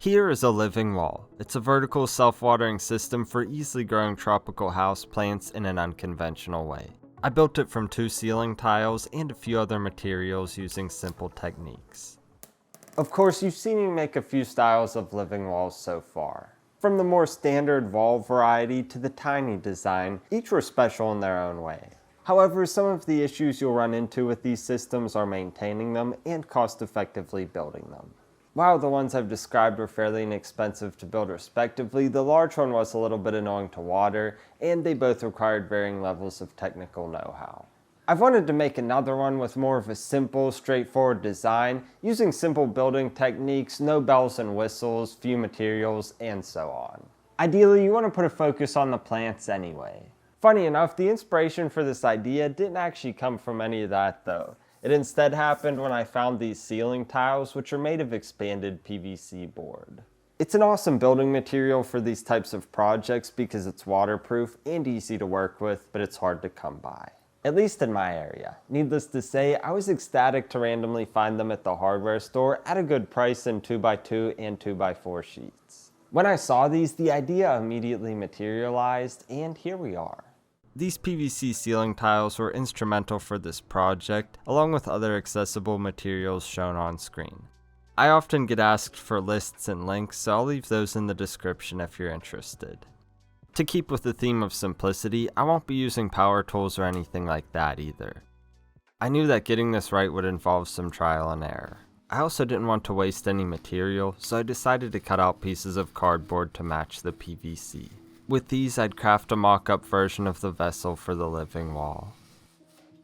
Here is a living wall. It's a vertical self-watering system for easily growing tropical houseplants in an unconventional way. I built it from 2 ceiling tiles and a few other materials using simple techniques. Of course, you've seen me make a few styles of living walls so far. From the more standard wall variety to the tiny design, each were special in their own way. However, some of the issues you'll run into with these systems are maintaining them and cost-effectively building them. While the ones I've described were fairly inexpensive to build respectively, the large one was a little bit annoying to water, and they both required varying levels of technical know-how. I've wanted to make another one with more of a simple, straightforward design, using simple building techniques, no bells and whistles, few materials, and so on. Ideally, you want to put a focus on the plants anyway. Funny enough, the inspiration for this idea didn't actually come from any of that though. It instead happened when I found these ceiling tiles, which are made of expanded PVC board. It's an awesome building material for these types of projects because it's waterproof and easy to work with, but it's hard to come by. At least in my area. Needless to say, I was ecstatic to randomly find them at the hardware store at a good price in 2x2 and 2x4 sheets. When I saw these, the idea immediately materialized, and here we are. These PVC ceiling tiles were instrumental for this project, along with other accessible materials shown on screen. I often get asked for lists and links, so I'll leave those in the description if you're interested. To keep with the theme of simplicity, I won't be using power tools or anything like that either. I knew that getting this right would involve some trial and error. I also didn't want to waste any material, so I decided to cut out pieces of cardboard to match the PVC. With these, I'd craft a mock-up version of the vessel for the living wall.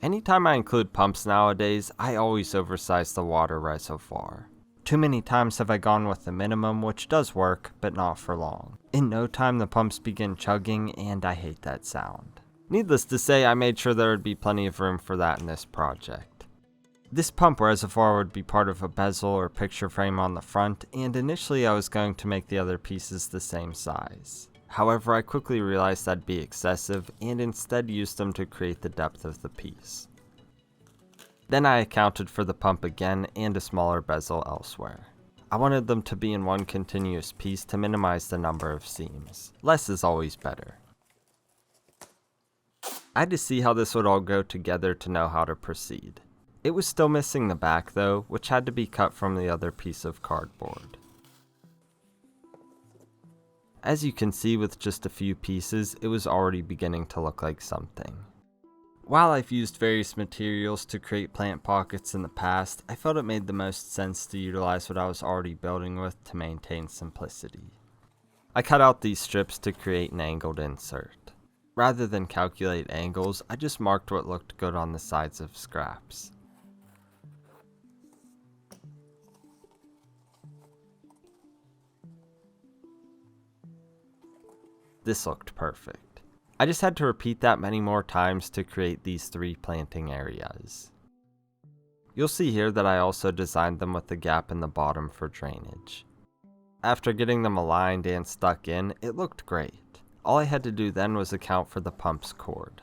Anytime I include pumps nowadays, I always oversize the water reservoir. Too many times have I gone with the minimum, which does work, but not for long. In no time, the pumps begin chugging, and I hate that sound. Needless to say, I made sure there would be plenty of room for that in this project. This pump reservoir would be part of a bezel or picture frame on the front, and initially I was going to make the other pieces the same size. However, I quickly realized that'd be excessive, and instead used them to create the depth of the piece. Then I accounted for the pump again and a smaller bezel elsewhere. I wanted them to be in one continuous piece to minimize the number of seams. Less is always better. I had to see how this would all go together to know how to proceed. It was still missing the back though, which had to be cut from the other piece of cardboard. As you can see, with just a few pieces, it was already beginning to look like something. While I've used various materials to create plant pockets in the past, I felt it made the most sense to utilize what I was already building with to maintain simplicity. I cut out these strips to create an angled insert. Rather than calculate angles, I just marked what looked good on the sides of scraps. This looked perfect. I just had to repeat that many more times to create these 3 planting areas. You'll see here that I also designed them with a gap in the bottom for drainage. After getting them aligned and stuck in, it looked great. All I had to do then was account for the pump's cord.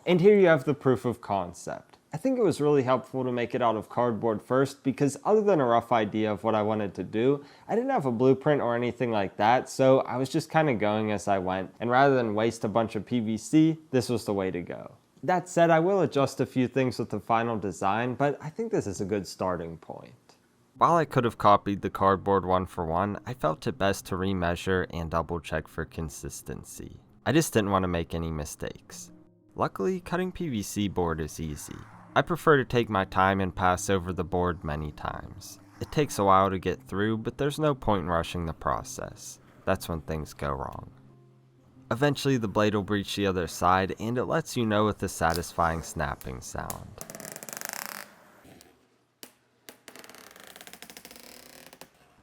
And here you have the proof of concept. I think it was really helpful to make it out of cardboard first because other than a rough idea of what I wanted to do, I didn't have a blueprint or anything like that, so I was just kind of going as I went, and rather than waste a bunch of PVC, this was the way to go. That said, I will adjust a few things with the final design, but I think this is a good starting point. While I could have copied the cardboard one for one, I felt it best to remeasure and double check for consistency. I just didn't want to make any mistakes. Luckily, cutting PVC board is easy. I prefer to take my time and pass over the board many times. It takes a while to get through, but there's no point in rushing the process. That's when things go wrong. Eventually the blade will reach the other side, and it lets you know with a satisfying snapping sound.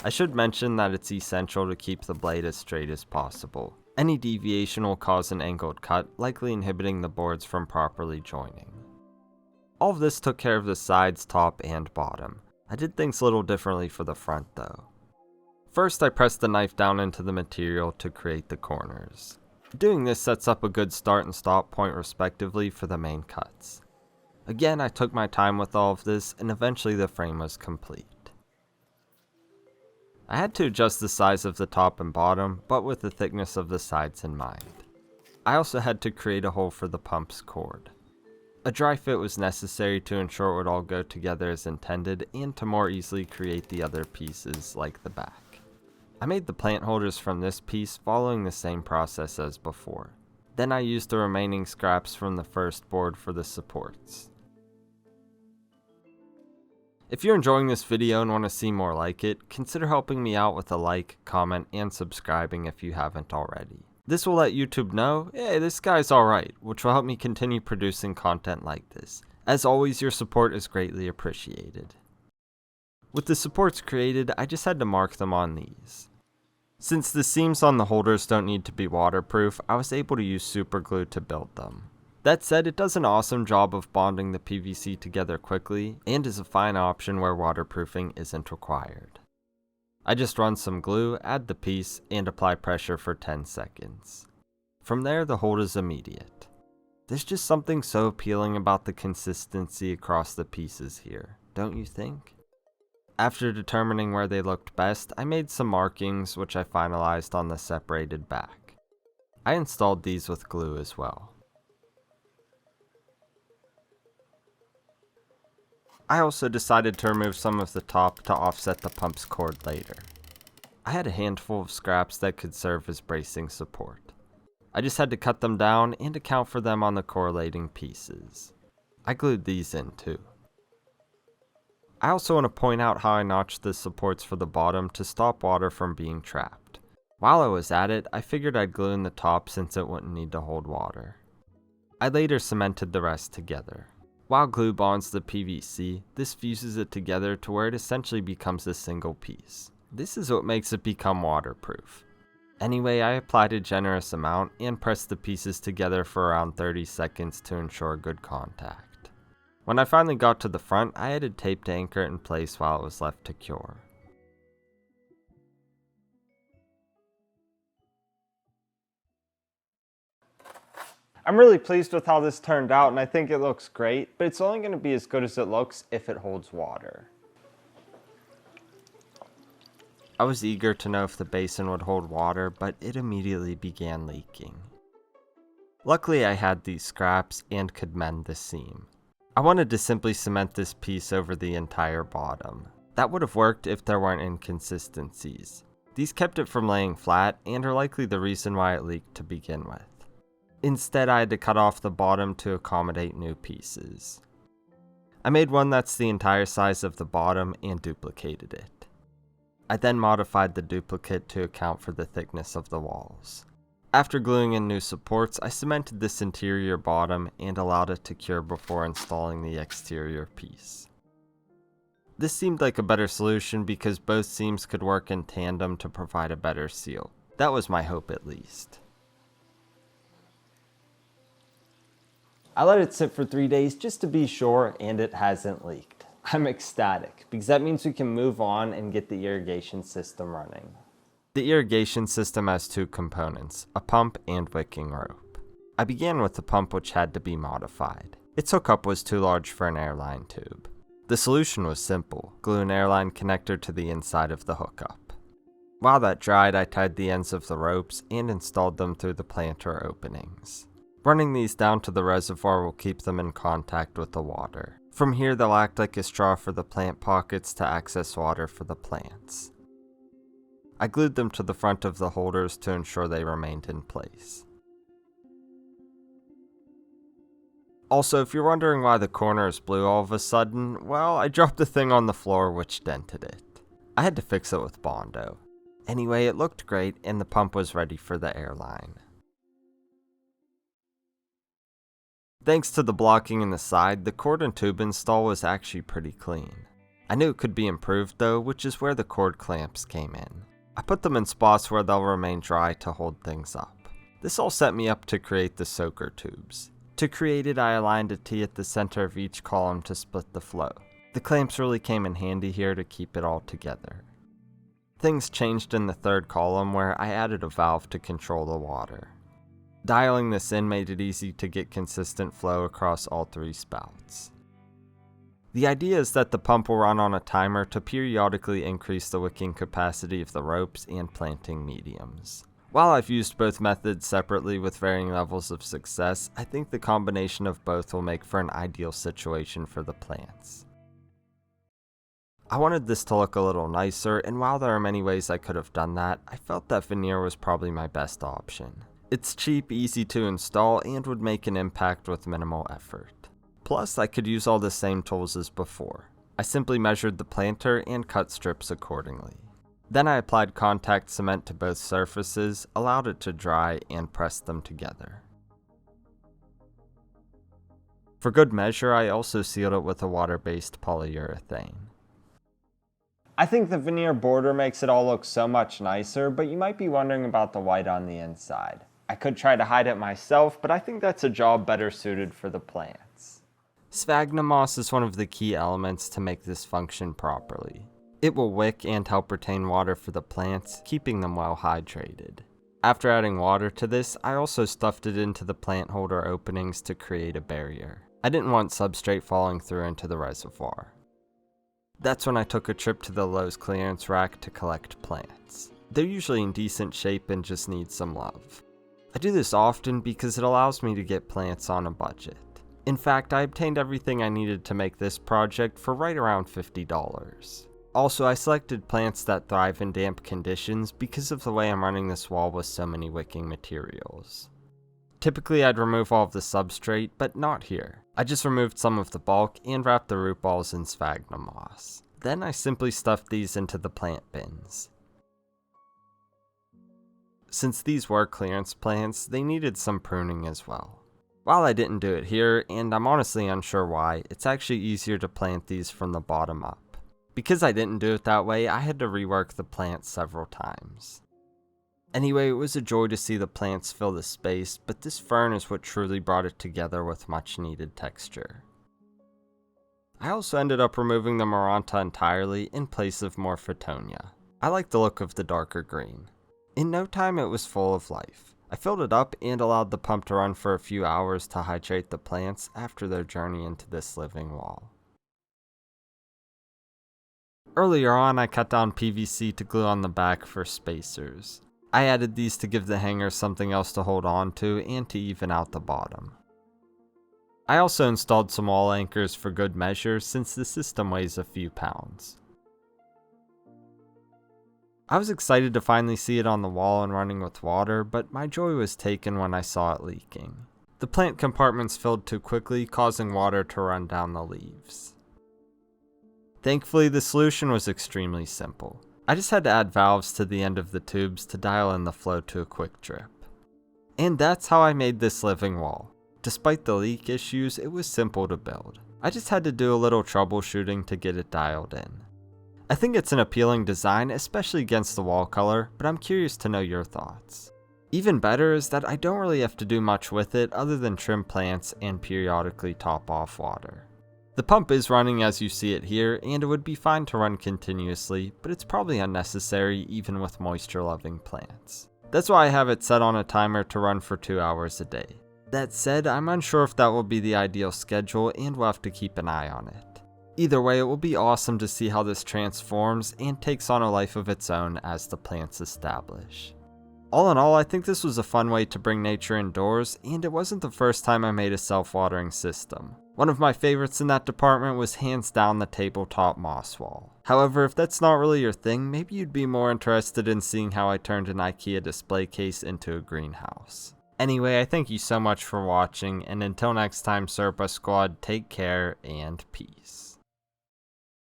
I should mention that it's essential to keep the blade as straight as possible. Any deviation will cause an angled cut, likely inhibiting the boards from properly joining. All of this took care of the sides, top, and bottom. I did things a little differently for the front though. First, I pressed the knife down into the material to create the corners. Doing this sets up a good start and stop point respectively for the main cuts. Again, I took my time with all of this, and eventually the frame was complete. I had to adjust the size of the top and bottom, but with the thickness of the sides in mind. I also had to create a hole for the pump's cord. A dry fit was necessary to ensure it would all go together as intended and to more easily create the other pieces like the back. I made the plant holders from this piece following the same process as before. Then I used the remaining scraps from the first board for the supports. If you're enjoying this video and want to see more like it, consider helping me out with a like, comment, and subscribing if you haven't already. This will let YouTube know, hey, this guy's alright, which will help me continue producing content like this. As always, your support is greatly appreciated. With the supports created, I just had to mark them on these. Since the seams on the holders don't need to be waterproof, I was able to use super glue to build them. That said, it does an awesome job of bonding the PVC together quickly, and is a fine option where waterproofing isn't required. I just run some glue, add the piece, and apply pressure for 10 seconds. From there, the hold is immediate. There's just something so appealing about the consistency across the pieces here, don't you think? After determining where they looked best, I made some markings which I finalized on the separated back. I installed these with glue as well. I also decided to remove some of the top to offset the pump's cord later. I had a handful of scraps that could serve as bracing support. I just had to cut them down and account for them on the correlating pieces. I glued these in too. I also want to point out how I notched the supports for the bottom to stop water from being trapped. While I was at it, I figured I'd glue in the top since it wouldn't need to hold water. I later cemented the rest together. While glue bonds the PVC, this fuses it together to where it essentially becomes a single piece. This is what makes it become waterproof. Anyway, I applied a generous amount and pressed the pieces together for around 30 seconds to ensure good contact. When I finally got to the front, I added tape to anchor it in place while it was left to cure. I'm really pleased with how this turned out, and I think it looks great, but it's only going to be as good as it looks if it holds water. I was eager to know if the basin would hold water, but it immediately began leaking. Luckily, I had these scraps and could mend the seam. I wanted to simply cement this piece over the entire bottom. That would have worked if there weren't inconsistencies. These kept it from laying flat and are likely the reason why it leaked to begin with. Instead, I had to cut off the bottom to accommodate new pieces. I made one that's the entire size of the bottom and duplicated it. I then modified the duplicate to account for the thickness of the walls. After gluing in new supports, I cemented this interior bottom and allowed it to cure before installing the exterior piece. This seemed like a better solution because both seams could work in tandem to provide a better seal. That was my hope at least. I let it sit for 3 days just to be sure, and it hasn't leaked. I'm ecstatic, because that means we can move on and get the irrigation system running. The irrigation system has two components, a pump and wicking rope. I began with the pump, which had to be modified. Its hookup was too large for an airline tube. The solution was simple, glue an airline connector to the inside of the hookup. While that dried, I tied the ends of the ropes and installed them through the planter openings. Running these down to the reservoir will keep them in contact with the water. From here, they'll act like a straw for the plant pockets to access water for the plants. I glued them to the front of the holders to ensure they remained in place. Also, if you're wondering why the corner is blue all of a sudden, well, I dropped a thing on the floor which dented it. I had to fix it with Bondo. Anyway, it looked great and the pump was ready for the airline. Thanks to the blocking in the side, the cord and tube install was actually pretty clean. I knew it could be improved though, which is where the cord clamps came in. I put them in spots where they'll remain dry to hold things up. This all set me up to create the soaker tubes. To create it, I aligned a T at the center of each column to split the flow. The clamps really came in handy here to keep it all together. Things changed in the third column where I added a valve to control the water. Dialing this in made it easy to get consistent flow across all three spouts. The idea is that the pump will run on a timer to periodically increase the wicking capacity of the ropes and planting mediums. While I've used both methods separately with varying levels of success, I think the combination of both will make for an ideal situation for the plants. I wanted this to look a little nicer, and while there are many ways I could have done that, I felt that veneer was probably my best option. It's cheap, easy to install, and would make an impact with minimal effort. Plus, I could use all the same tools as before. I simply measured the planter and cut strips accordingly. Then I applied contact cement to both surfaces, allowed it to dry, and pressed them together. For good measure, I also sealed it with a water-based polyurethane. I think the veneer border makes it all look so much nicer, but you might be wondering about the white on the inside. I could try to hide it myself, but I think that's a job better suited for the plants. Sphagnum moss is one of the key elements to make this function properly. It will wick and help retain water for the plants, keeping them well hydrated. After adding water to this, I also stuffed it into the plant holder openings to create a barrier. I didn't want substrate falling through into the reservoir. That's when I took a trip to the Lowe's clearance rack to collect plants. They're usually in decent shape and just need some love. I do this often because it allows me to get plants on a budget. In fact, I obtained everything I needed to make this project for right around $50. Also, I selected plants that thrive in damp conditions because of the way I'm running this wall with so many wicking materials. Typically, I'd remove all of the substrate, but not here. I just removed some of the bulk and wrapped the root balls in sphagnum moss. Then I simply stuffed these into the plant bins. Since these were clearance plants, they needed some pruning as well. While I didn't do it here, and I'm honestly unsure why, it's actually easier to plant these from the bottom up. Because I didn't do it that way, I had to rework the plants several times. Anyway, it was a joy to see the plants fill the space, but this fern is what truly brought it together with much needed texture. I also ended up removing the Maranta entirely in place of more Fittonia. I like the look of the darker green. In no time it was full of life. I filled it up and allowed the pump to run for a few hours to hydrate the plants after their journey into this living wall. Earlier on, I cut down PVC to glue on the back for spacers. I added these to give the hangers something else to hold on to and to even out the bottom. I also installed some wall anchors for good measure since the system weighs a few pounds. I was excited to finally see it on the wall and running with water, but my joy was taken when I saw it leaking. The plant compartments filled too quickly, causing water to run down the leaves. Thankfully, the solution was extremely simple. I just had to add valves to the end of the tubes to dial in the flow to a quick drip. And that's how I made this living wall. Despite the leak issues, it was simple to build. I just had to do a little troubleshooting to get it dialed in. I think it's an appealing design, especially against the wall color, but I'm curious to know your thoughts. Even better is that I don't really have to do much with it other than trim plants and periodically top off water. The pump is running as you see it here, and it would be fine to run continuously, but it's probably unnecessary even with moisture-loving plants. That's why I have it set on a timer to run for 2 hours a day. That said, I'm unsure if that will be the ideal schedule, and we'll have to keep an eye on it. Either way, it will be awesome to see how this transforms and takes on a life of its own as the plants establish. All in all, I think this was a fun way to bring nature indoors, and it wasn't the first time I made a self-watering system. One of my favorites in that department was hands down the tabletop moss wall. However, if that's not really your thing, maybe you'd be more interested in seeing how I turned an IKEA display case into a greenhouse. Anyway, I thank you so much for watching, and until next time, Serpa Squad, take care and peace.